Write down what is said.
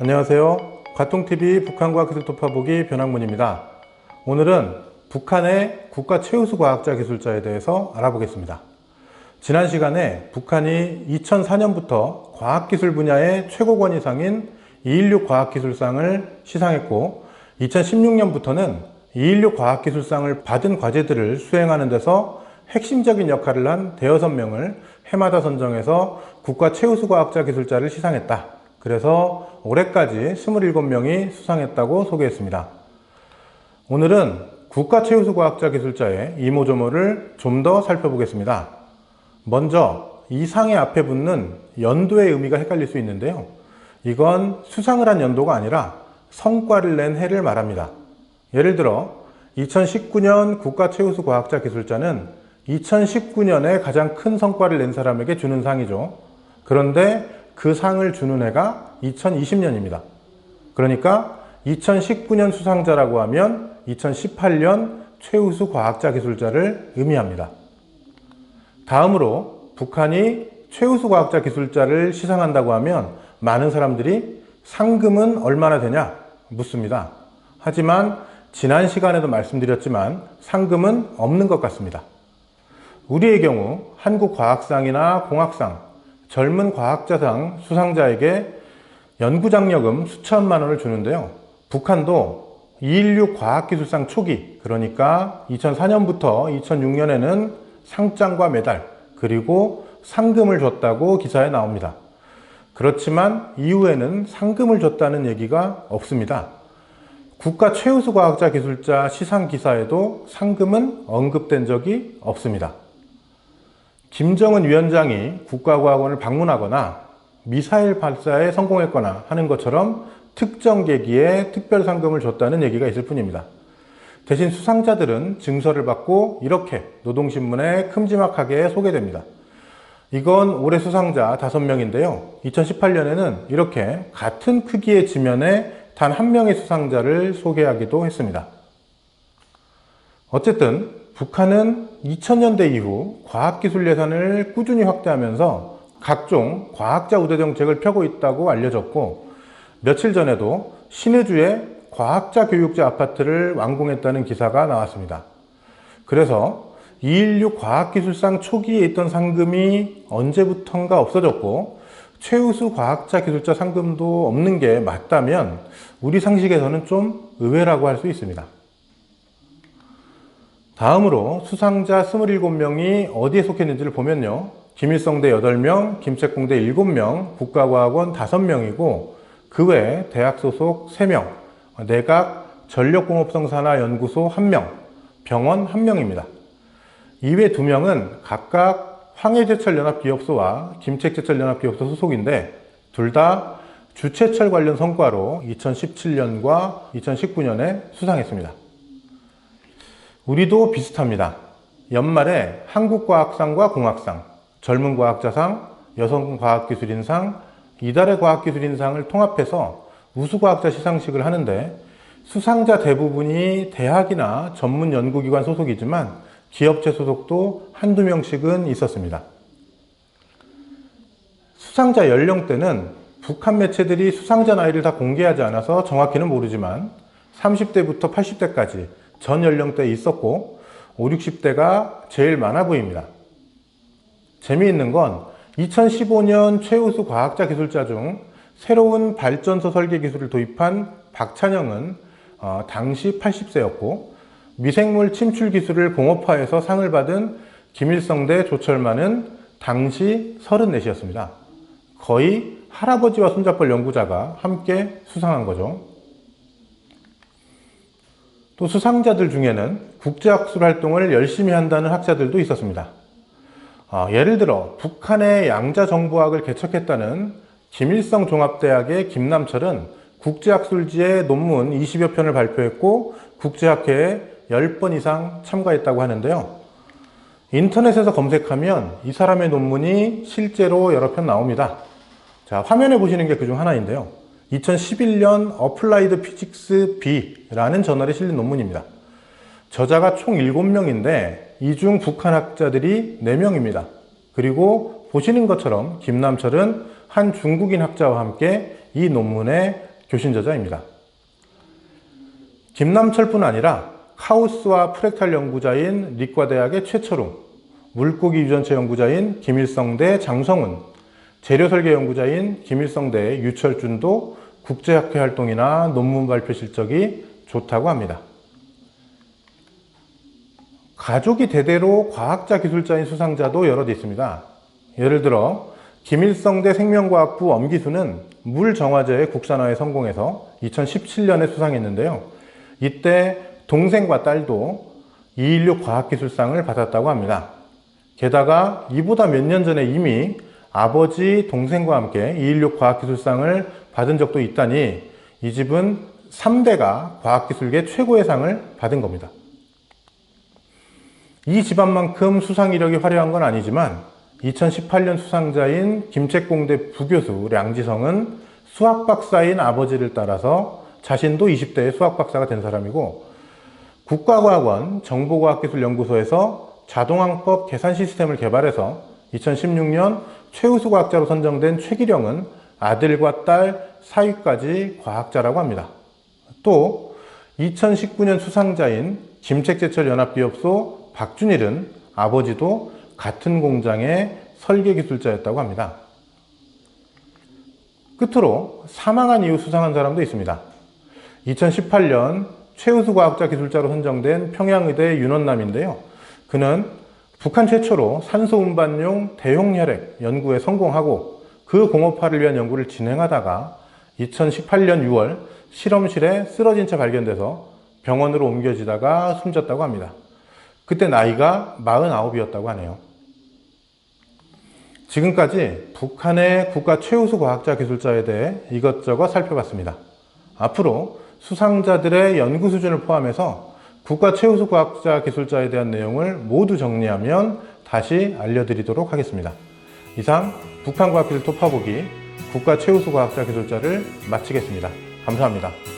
안녕하세요. 가통TV 북한과학기술 돌파보기 변학문입니다. 오늘은 북한의 국가 최우수 과학자 기술자에 대해서 알아보겠습니다. 지난 시간에 북한이 2004년부터 과학기술 분야의 최고권위상인 216 과학기술상을 시상했고 2016년부터는 216 과학기술상을 받은 과제들을 수행하는 데서 핵심적인 역할을 한 대여섯 명을 해마다 선정해서 국가 최우수 과학자 기술자를 시상했다. 그래서 올해까지 27명이 수상했다고 소개했습니다. 오늘은 국가 최우수 과학자 기술자의 이모저모를 좀 더 살펴보겠습니다. 먼저 이 상의 앞에 붙는 연도의 의미가 헷갈릴 수 있는데요. 이건 수상을 한 연도가 아니라 성과를 낸 해를 말합니다. 예를 들어 2019년 국가 최우수 과학자 기술자는 2019년에 가장 큰 성과를 낸 사람에게 주는 상이죠. 그런데 그 상을 주는 해가 2020년입니다. 그러니까 2019년 수상자라고 하면 2018년 최우수 과학자 기술자를 의미합니다. 다음으로 북한이 최우수 과학자 기술자를 시상한다고 하면 많은 사람들이 상금은 얼마나 되냐 묻습니다. 하지만 지난 시간에도 말씀드렸지만 상금은 없는 것 같습니다. 우리의 경우 한국과학상이나 공학상, 젊은 과학자상 수상자에게 연구장려금 수천만 원을 주는데요. 북한도 216 과학기술상 초기, 그러니까 2004년부터 2006년에는 상장과 메달, 그리고 상금을 줬다고 기사에 나옵니다. 그렇지만 이후에는 상금을 줬다는 얘기가 없습니다. 국가 최우수 과학자 기술자 시상 기사에도 상금은 언급된 적이 없습니다. 김정은 위원장이 국가과학원을 방문하거나 미사일 발사에 성공했거나 하는 것처럼 특정 계기에 특별 상금을 줬다는 얘기가 있을 뿐입니다. 대신 수상자들은 증서를 받고 이렇게 노동신문에 큼지막하게 소개됩니다. 이건 올해 수상자 5명인데요. 2018년에는 이렇게 같은 크기의 지면에 단 한 명의 수상자를 소개하기도 했습니다. 어쨌든 북한은 2000년대 이후 과학기술 예산을 꾸준히 확대하면서 각종 과학자 우대 정책을 펴고 있다고 알려졌고 며칠 전에도 신의주에 과학자 교육자 아파트를 완공했다는 기사가 나왔습니다. 그래서 216 과학기술상 초기에 있던 상금이 언제부턴가 없어졌고 최우수 과학자 기술자 상금도 없는 게 맞다면 우리 상식에서는 좀 의외라고 할 수 있습니다. 다음으로 수상자 27명이 어디에 속했는지를 보면요. 김일성대 8명, 김책공대 7명, 국가과학원 5명이고 그 외에 대학 소속 3명, 내각 전력공업성산하연구소 1명, 병원 1명입니다. 이외 2명은 각각 황해제철연합기업소와 김책제철연합기업소 소속인데 둘 다 주체철 관련 성과로 2017년과 2019년에 수상했습니다. 우리도 비슷합니다. 연말에 한국과학상과 공학상, 젊은 과학자상, 여성과학기술인상, 이달의 과학기술인상을 통합해서 우수과학자 시상식을 하는데 수상자 대부분이 대학이나 전문 연구기관 소속이지만 기업체 소속도 한두 명씩은 있었습니다. 수상자 연령대는 북한 매체들이 수상자 나이를 다 공개하지 않아서 정확히는 모르지만 30대부터 80대까지 전 연령대에 있었고 5, 60대가 제일 많아 보입니다. 재미있는 건 2015년 최우수 과학자 기술자 중 새로운 발전소 설계 기술을 도입한 박찬영은 당시 80세였고 미생물 침출 기술을 공업화해서 상을 받은 김일성대 조철만은 당시 34이었습니다. 거의 할아버지와 손잡벌 연구자가 함께 수상한 거죠. 또 수상자들 중에는 국제학술 활동을 열심히 한다는 학자들도 있었습니다. 예를 들어 북한의 양자정보학을 개척했다는 김일성 종합대학의 김남철은 국제학술지에 논문 20여 편을 발표했고 국제학회에 10번 이상 참가했다고 하는데요. 인터넷에서 검색하면 이 사람의 논문이 실제로 여러 편 나옵니다. 자, 화면에 보시는 게 그중 하나인데요. 2011년 어플라이드 피직스 B라는 저널에 실린 논문입니다. 저자가 총 7명인데 이 중 북한 학자들이 4명입니다. 그리고 보시는 것처럼 김남철은 한 중국인 학자와 함께 이 논문에 교신 저자입니다. 김남철뿐 아니라 카오스와 프랙탈 연구자인 리과대학의 최철웅, 물고기 유전체 연구자인 김일성대 장성훈, 재료 설계 연구자인 김일성대 유철준도 국제학회 활동이나 논문 발표 실적이 좋다고 합니다. 가족이 대대로 과학자 기술자인 수상자도 여럿 있습니다. 예를 들어 김일성대 생명과학부 엄기수는 물 정화제의 국산화에 성공해서 2017년에 수상했는데요. 이때 동생과 딸도 216 과학기술상을 받았다고 합니다. 게다가 이보다 몇 년 전에 이미 아버지, 동생과 함께 216 과학기술상을 받은 적도 있다니 이 집은 3대가 과학기술계 최고의 상을 받은 겁니다. 이 집안만큼 수상 이력이 화려한 건 아니지만 2018년 수상자인 김책공대 부교수 량지성은 수학박사인 아버지를 따라서 자신도 20대에 수학박사가 된 사람이고, 국가과학원 정보과학기술연구소에서 자동항법 계산 시스템을 개발해서 2016년 최우수 과학자로 선정된 최기령은 아들과 딸 사위까지 과학자라고 합니다. 또 2019년 수상자인 김책제철 연합기업소 박준일은 아버지도 같은 공장의 설계기술자였다고 합니다. 끝으로 사망한 이후 수상한 사람도 있습니다. 2018년 최우수 과학자 기술자로 선정된 평양의대 윤원남인데요. 그는 북한 최초로 산소 운반용 대용 혈액 연구에 성공하고 그 공업화를 위한 연구를 진행하다가 2018년 6월 실험실에 쓰러진 채 발견돼서 병원으로 옮겨지다가 숨졌다고 합니다. 그때 나이가 49이었다고 하네요. 지금까지 북한의 국가 최우수 과학자 기술자에 대해 이것저것 살펴봤습니다. 앞으로 수상자들의 연구 수준을 포함해서 국가 최우수 과학자 기술자에 대한 내용을 모두 정리하면 다시 알려드리도록 하겠습니다. 이상 북한 과학기술 토파보기 국가 최우수 과학자 기술자를 마치겠습니다. 감사합니다.